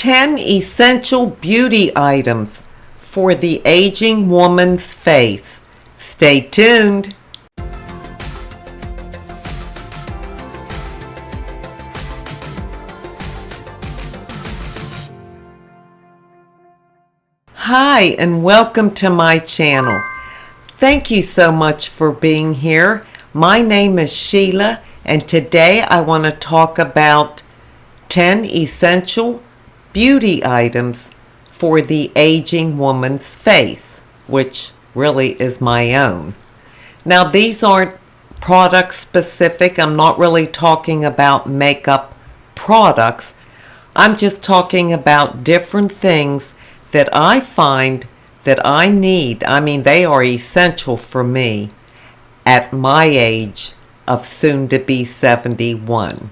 10 essential beauty items for the aging woman's face. Stay tuned. Hi, and welcome to my channel. Thank you so much for being here. My name is Sheila, and today I want to talk about 10 essential beauty items for the aging woman's face, which really is my own. Now, these aren't product specific. I'm not really talking about makeup products. I'm just talking about different things that I find that I need. I mean, they are essential for me at my age of soon to be 71.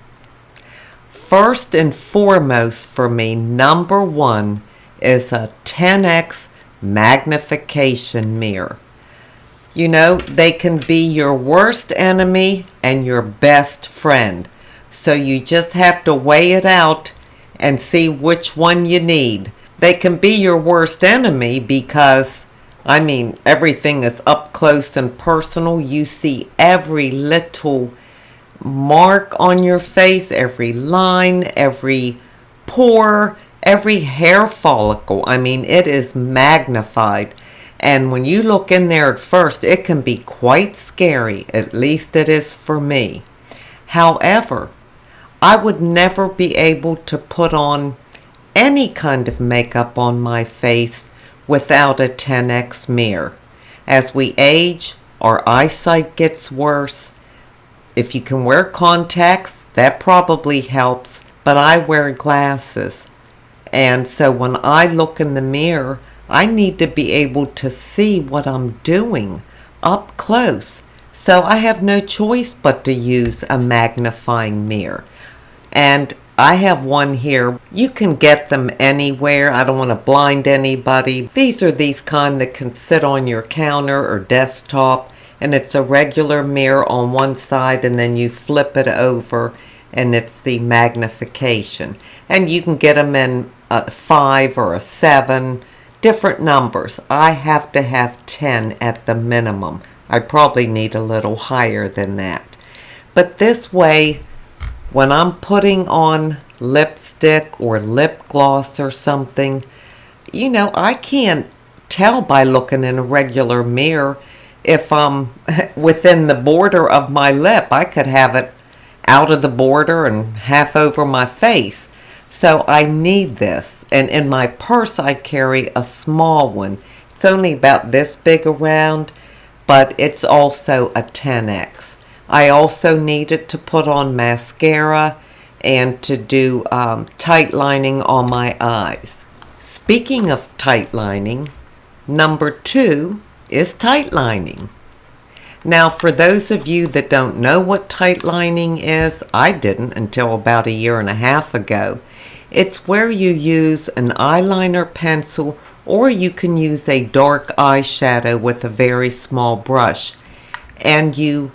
First and foremost for me, number one is a 10x magnification mirror. You know, they can be your worst enemy and your best friend. So you just have to weigh it out and see which one you need. They can be your worst enemy because, I mean, everything is up close and personal. You see every little mark on your face, every line, every pore, every hair follicle. I mean, it is magnified. And when you look in there at first, it can be quite scary. At least it is for me. However, I would never be able to put on any kind of makeup on my face without a 10x mirror. As we age, our eyesight gets worse. If you can wear contacts, that probably helps, but I wear glasses. And so when I look in the mirror, I need to be able to see what I'm doing up close. So I have no choice but to use a magnifying mirror. And I have one here. You can get them anywhere. I don't want to blind anybody. These are these kind that can sit on your counter or desktop, and it's a regular mirror on one side, and then you flip it over and it's the magnification. And you can get them in a 5 or a 7, different numbers. I have to have 10 at the minimum. I probably need a little higher than that. But this way, when I'm putting on lipstick or lip gloss or something, you know, I can't tell by looking in a regular mirror if I'm within the border of my lip. I could have it out of the border and half over my face. So I need this. And in my purse, I carry a small one. It's only about this big around, but it's also a 10x. I also needed to put on mascara and to do tight lining on my eyes. Speaking of tight lining, number 2 is tight lining. Now, for those of you that don't know what tight lining is, I didn't until about 1.5 years ago. It's where you use an eyeliner pencil, or you can use a dark eyeshadow with a very small brush, and you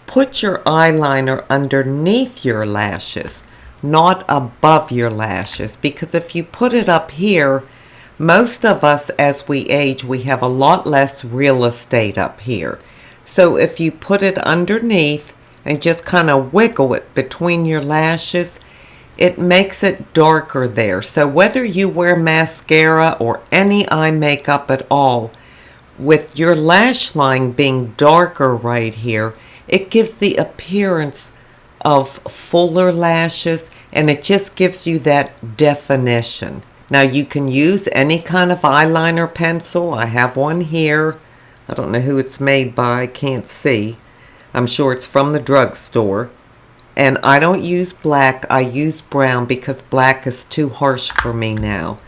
put your eyeliner underneath your lashes, not above your lashes, because if you put it up here, most of us as we age, we have a lot less real estate up here. So if you put it underneath and just kind of wiggle it between your lashes, it makes it darker there. So whether you wear mascara or any eye makeup at all, with your lash line being darker right here, it gives the appearance of fuller lashes, and it just gives you that definition. Now, you can use any kind of eyeliner pencil. I have one here. I don't know who it's made by. I can't see. I'm sure it's from the drugstore. And I don't use black. I use brown because black is too harsh for me now.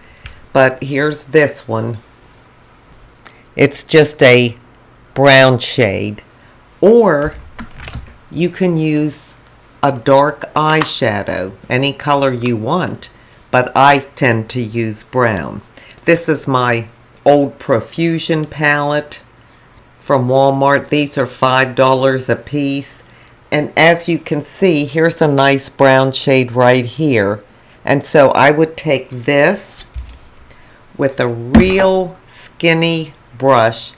But here's this one. It's just a brown shade. Or you can use a dark eyeshadow, any color you want, but I tend to use brown. This is my old Profusion palette from Walmart. These are $5 a piece. And as you can see, here's a nice brown shade right here. And so I would take this with a real skinny brush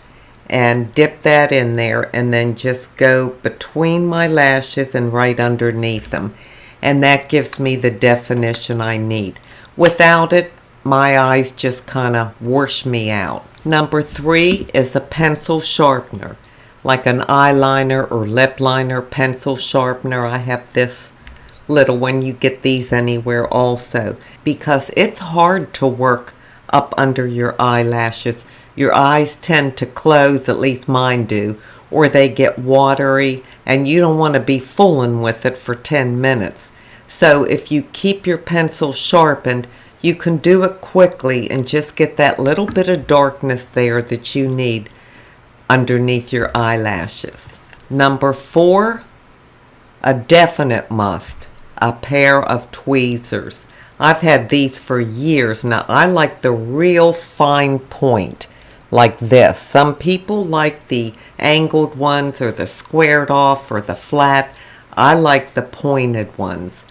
and dip that in there and then just go between my lashes and right underneath them. And that gives me the definition I need. Without it, my eyes just kind of wash me out. Number 3 is a pencil sharpener, like an eyeliner or lip liner pencil sharpener. I have this little one. You get these anywhere also, because it's hard to work up under your eyelashes. Your eyes tend to close, at least mine do, or they get watery, and you don't want to be fooling with it for 10 minutes. So if you keep your pencil sharpened, you can do it quickly and just get that little bit of darkness there that you need underneath your eyelashes. Number 4, a definite must, a pair of tweezers. I've had these for years now. I like the real fine point, like this. Some people like the angled ones or the squared off or the flat. I like the pointed ones.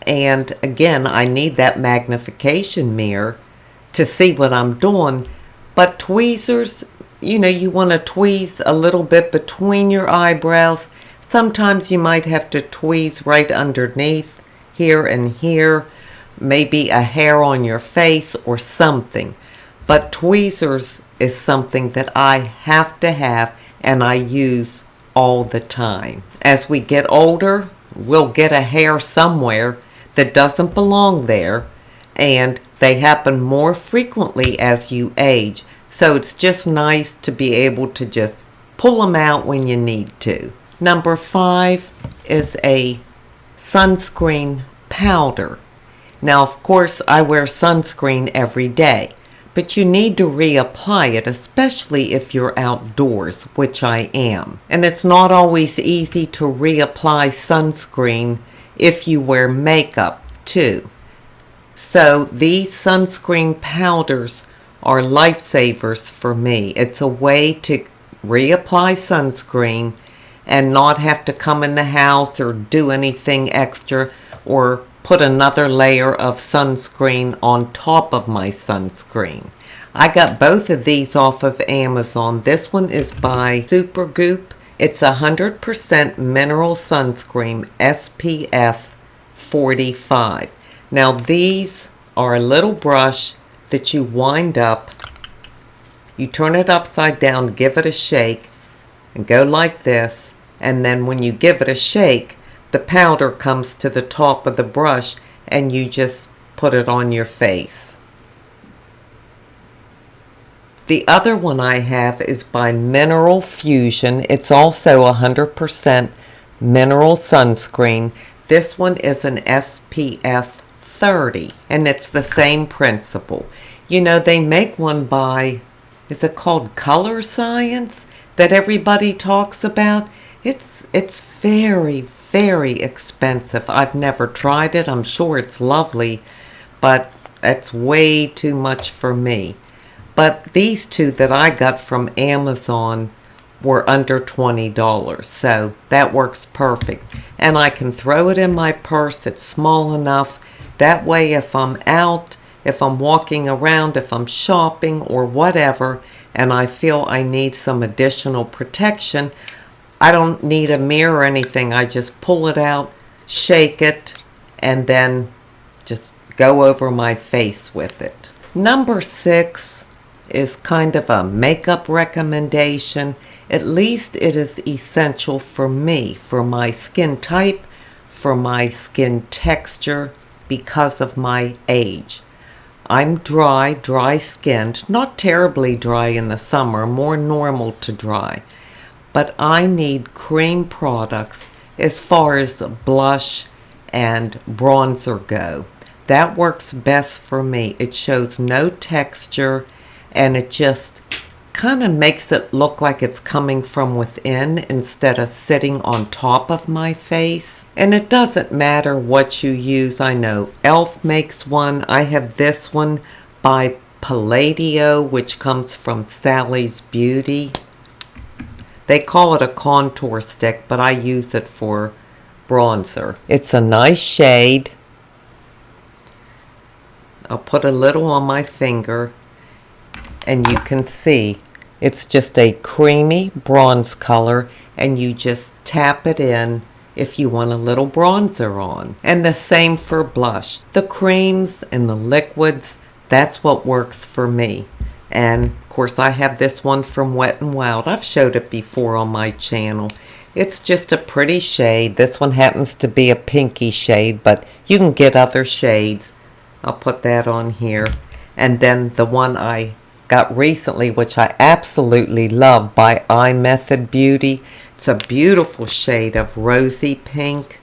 And again, I need that magnification mirror to see what I'm doing. But tweezers, you know, you want to tweeze a little bit between your eyebrows. Sometimes you might have to tweeze right underneath, here and here, maybe a hair on your face or something. But tweezers is something that I have to have and I use all the time. As we get older, we'll get a hair somewhere that doesn't belong there, and they happen more frequently as you age. So it's just nice to be able to just pull them out when you need to. Number 5 is a sunscreen powder. Now, of course, I wear sunscreen every day, but you need to reapply it, especially if you're outdoors, which I am. And it's not always easy to reapply sunscreen if you wear makeup too. So these sunscreen powders are lifesavers for me. It's a way to reapply sunscreen and not have to come in the house or do anything extra or put another layer of sunscreen on top of my sunscreen. I got both of these off of Amazon. This one is by Supergoop. It's 100% mineral sunscreen, SPF 45. Now these are a little brush that you wind up. You turn it upside down, give it a shake, and go like this. And then when you give it a shake, the powder comes to the top of the brush and you just put it on your face. The other one I have is by Mineral Fusion. It's also 100% mineral sunscreen. This one is an SPF 30, and it's the same principle. You know, they make one by, is it called Color Science, that everybody talks about? It's very, very expensive. I've never tried it. I'm sure it's lovely, but that's way too much for me. But these two that I got from Amazon were under $20, so that works perfect. And I can throw it in my purse. It's small enough. That way, if I'm out, if I'm walking around, if I'm shopping or whatever, and I feel I need some additional protection, I don't need a mirror or anything. I just pull it out, shake it, and then just go over my face with it. Number 6 is kind of a makeup recommendation. At least it is essential for me, for my skin type, for my skin texture, because of my age. I'm dry skinned, not terribly dry in the summer, more normal to dry. But I need cream products as far as blush and bronzer go. That works best for me. It shows no texture and it just kind of makes it look like it's coming from within instead of sitting on top of my face. And it doesn't matter what you use. I know e.l.f. makes one. I have this one by Palladio, which comes from Sally's Beauty. They call it a contour stick, but I use it for bronzer. It's a nice shade. I'll put a little on my finger, and you can see it's just a creamy bronze color, and you just tap it in if you want a little bronzer on. And the same for blush. The creams and the liquids, that's what works for me. And of course I have this one from Wet n Wild. I've showed it before on my channel. It's just a pretty shade. This one happens to be a pinky shade, but you can get other shades. I'll put that on here. And then the one I got recently, which I absolutely love, by iMethod Beauty. It's a beautiful shade of rosy pink.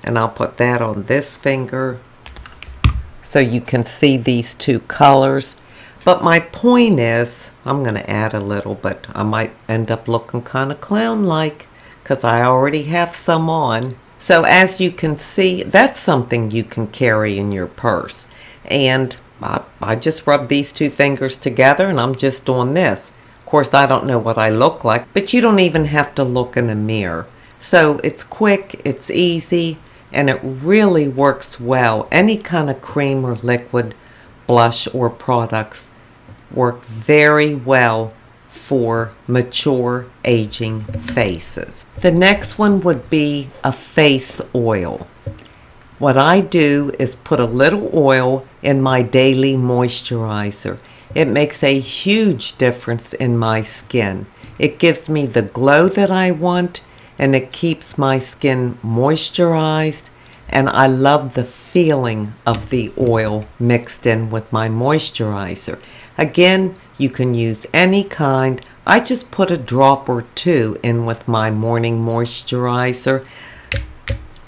And I'll put that on this finger so you can see these two colors. But my point is, I'm going to add a little, but I might end up looking kind of clown-like because I already have some on. So as you can see, that's something you can carry in your purse. And I just rub these two fingers together and I'm just doing this. Of course, I don't know what I look like, but you don't even have to look in a mirror. So it's quick, it's easy, and it really works well. Any kind of cream or liquid, blush or products work very well for mature aging faces. The next one would be a face oil. What I do is put a little oil in my daily moisturizer. It makes a huge difference in my skin. It gives me the glow that I want, and it keeps my skin moisturized, and I love the feeling of the oil mixed in with my moisturizer. Again, you can use any kind. I just put a drop or two in with my morning moisturizer.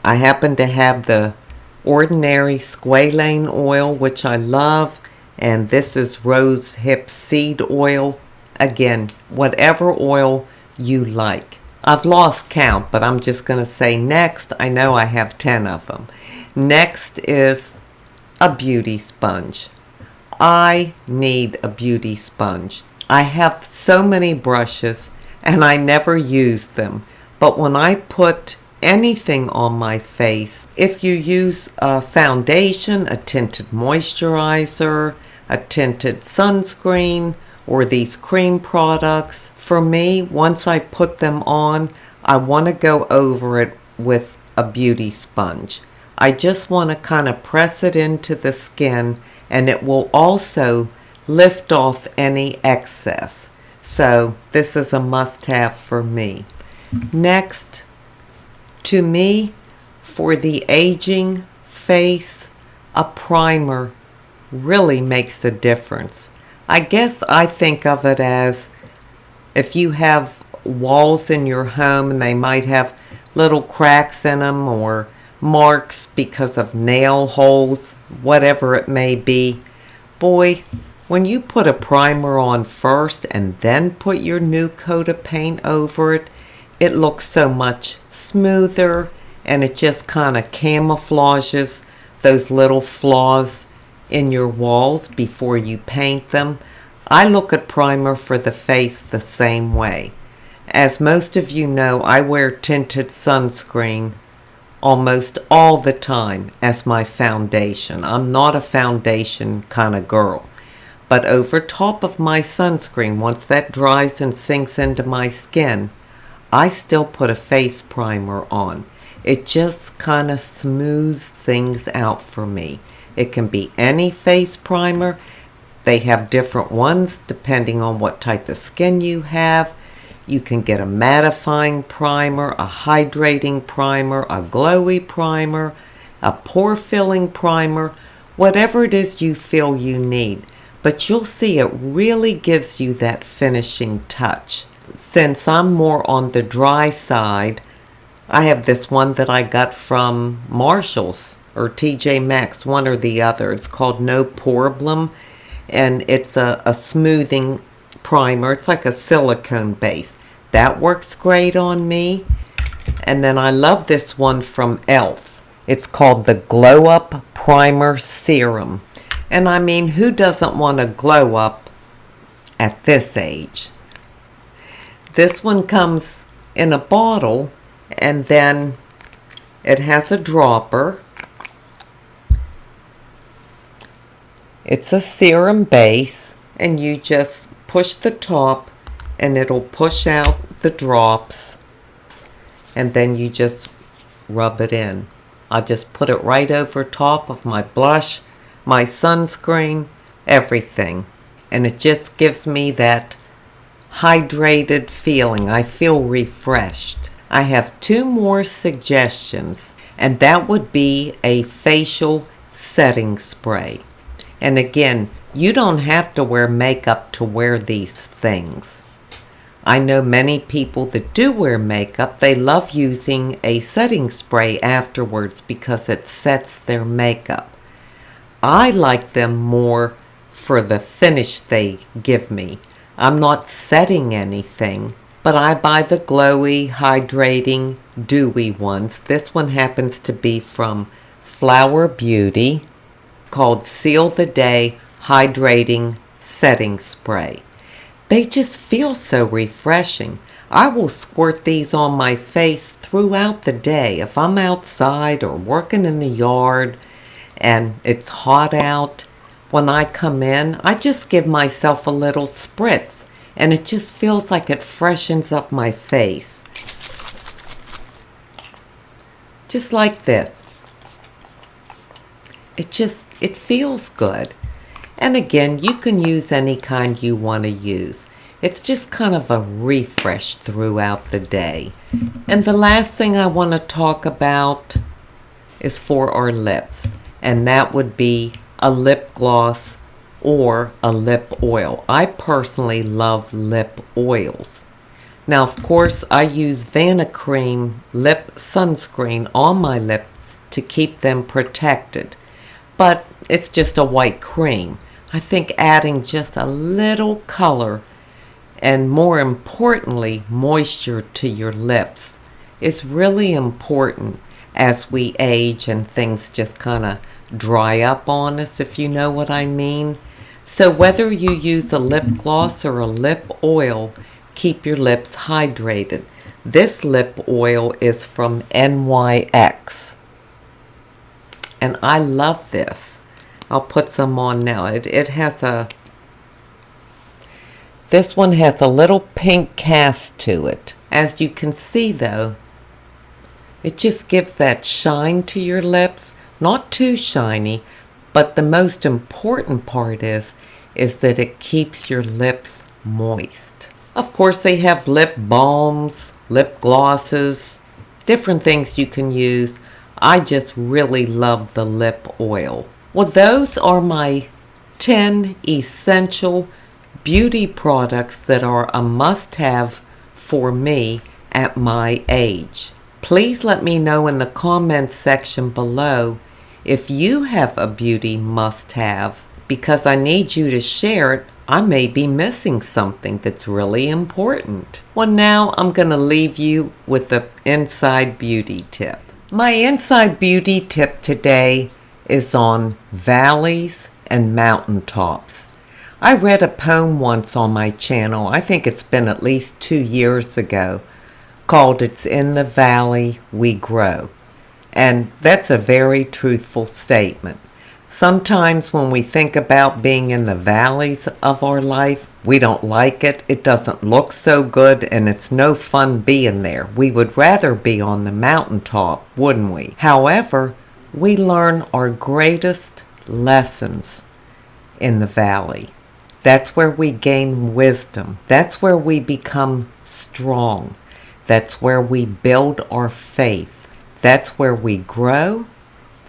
I happen to have the ordinary squalane oil, which I love, and this is rose hip seed oil. Again, whatever oil you like. I've lost count, but I'm just going to say next. I know I have 10 of them. Next is a beauty sponge. I need a beauty sponge. I have so many brushes and I never use them. But when I put anything on my face, if you use a foundation, a tinted moisturizer, a tinted sunscreen, or these cream products, for me, once I put them on, I want to go over it with a beauty sponge. I just want to kind of press it into the skin, and it will also lift off any excess. So this is a must-have for me. Next, to me, for the aging face, a primer really makes a difference. I guess I think of it as if you have walls in your home and they might have little cracks in them or marks because of nail holes, whatever it may be. Boy, when you put a primer on first and then put your new coat of paint over it, it looks so much smoother, and it just kind of camouflages those little flaws in your walls before you paint them. I look at primer for the face the same way. As most of you know, I wear tinted sunscreen almost all the time as my foundation. I'm not a foundation kind of girl. But over top of my sunscreen, once that dries and sinks into my skin, I still put a face primer on. It just kind of smooths things out for me. It can be any face primer. They have different ones depending on what type of skin you have. You can get a mattifying primer, a hydrating primer, a glowy primer, a pore filling primer, whatever it is you feel you need. But you'll see it really gives you that finishing touch. Since I'm more on the dry side, I have this one that I got from Marshall's or TJ Maxx, one or the other. It's called No Problem, and it's a smoothing primer. It's like a silicone base. That works great on me. And then I love this one from e.l.f. It's called the Glow Up Primer Serum. And I mean, who doesn't want to glow up at this age? This one comes in a bottle, and then it has a dropper. It's a serum base, and you just push the top and it'll push out the drops, and then you just rub it in. I just put it right over top of my blush, my sunscreen, everything. And it just gives me that hydrated feeling. I feel refreshed. I have two more suggestions, and that would be a facial setting spray. And again, you don't have to wear makeup to wear these things. I know many people that do wear makeup, they love using a setting spray afterwards because it sets their makeup. I like them more for the finish they give me. I'm not setting anything, but I buy the glowy, hydrating, dewy ones. This one happens to be from Flower Beauty, called Seal the Day Hydrating Setting Spray. They just feel so refreshing. I will squirt these on my face throughout the day. If I'm outside or working in the yard and it's hot out, when I come in, I just give myself a little spritz, and it just feels like it freshens up my face. Just like this. It feels good. And again, you can use any kind you want to use. It's just kind of a refresh throughout the day. And the last thing I want to talk about is for our lips, and that would be a lip gloss or a lip oil. I personally love lip oils. Now, of course, I use Vanicream lip sunscreen on my lips to keep them protected, but it's just a white cream. I think adding just a little color and, more importantly, moisture to your lips is really important as we age and things just kind of dry up on us, if you know what I mean. So whether you use a lip gloss or a lip oil, keep your lips hydrated. This lip oil is from NYX, and I love this. I'll put some on now. This one has a little pink cast to it. As you can see though, it just gives that shine to your lips. Not too shiny, but the most important part is that it keeps your lips moist. Of course, they have lip balms, lip glosses, different things you can use. I just really love the lip oil. Well, those are my 10 essential beauty products that are a must-have for me at my age. Please let me know in the comments section below if you have a beauty must-have, because I need you to share it. I may be missing something that's really important. Well, now I'm going to leave you with the inside beauty tip. My inside beauty tip today is on valleys and mountaintops. I read a poem once on my channel, I think it's been at least 2 years ago, called It's in the Valley We Grow. And that's a very truthful statement. Sometimes when we think about being in the valleys of our life, we don't like it. It doesn't look so good, and it's no fun being there. We would rather be on the mountaintop, wouldn't we? However, we learn our greatest lessons in the valley. That's where we gain wisdom. That's where we become strong. That's where we build our faith. That's where we grow.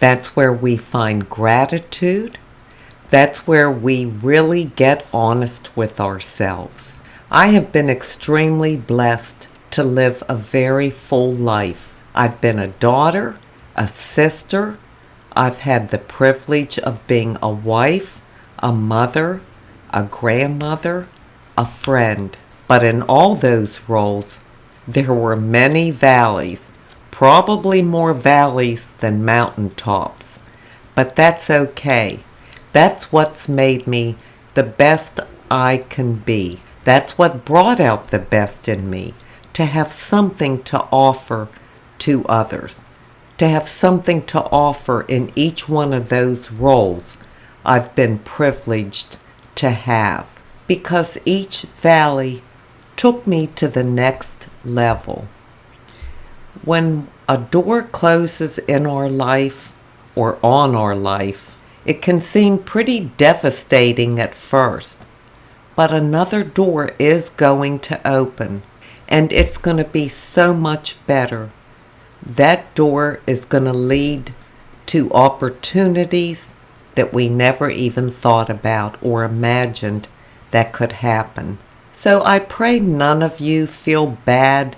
That's where we find gratitude. That's where we really get honest with ourselves. I have been extremely blessed to live a very full life. I've been a daughter, a sister. I've had the privilege of being a wife, a mother, a grandmother, a friend. But in all those roles, there were many valleys. Probably more valleys than mountaintops, but that's okay. That's what's made me the best I can be. That's what brought out the best in me, to have something to offer to others, to have something to offer in each one of those roles, I've been privileged to have, because each valley took me to the next level. When a door closes in our life or on our life, it can seem pretty devastating at first, but another door is going to open, and it's going to be so much better. That door is going to lead to opportunities that we never even thought about or imagined that could happen. So I pray none of you feel bad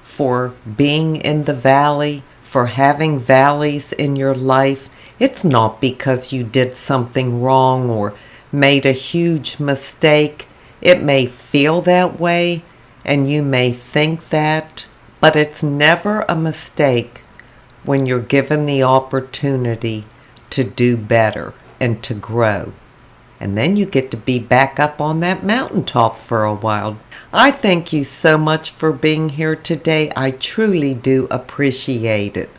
for being in the valley, for having valleys in your life. It's not because you did something wrong or made a huge mistake. It may feel that way and you may think that, but it's never a mistake when you're given the opportunity to do better and to grow. And then you get to be back up on that mountaintop for a while. I thank you so much for being here today. I truly do appreciate it.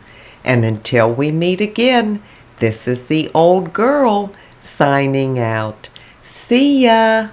And until we meet again, this is the old girl signing out. See ya!